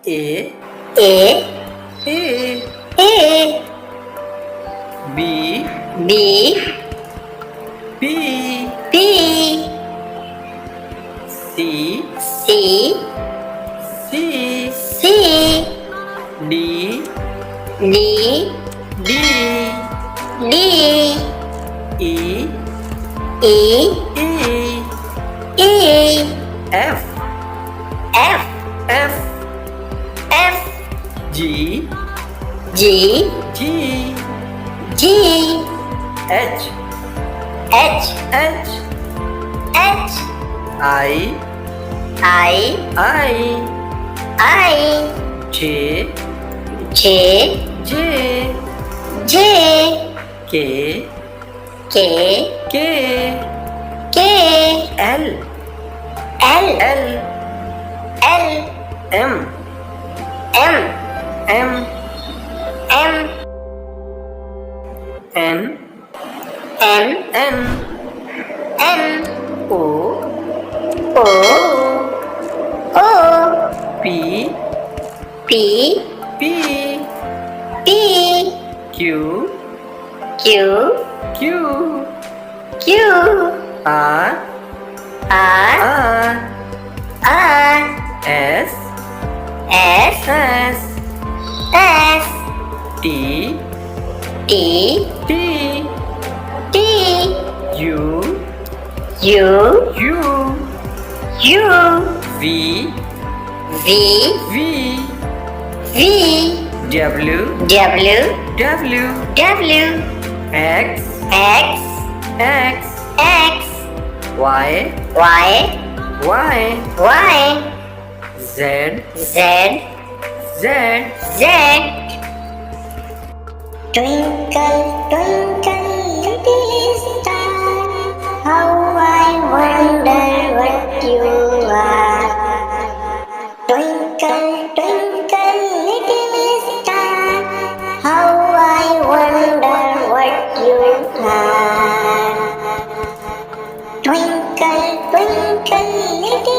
A A A A B B B B C C C C D D D D E E E E F F F F G G G G H H H H I I I I J J J J K K K K L L L L M M M M N N N N O O O P P P P Q Q Q Q R R R R S S S S T T T T U U U U V V V V W W W W X X X X Y Y Y Y Z Z Z Z Twinkle, twinkle, little star, how I wonder what you are. Twinkle, twinkle, little star, how I wonder what you are. Twinkle, twinkle, little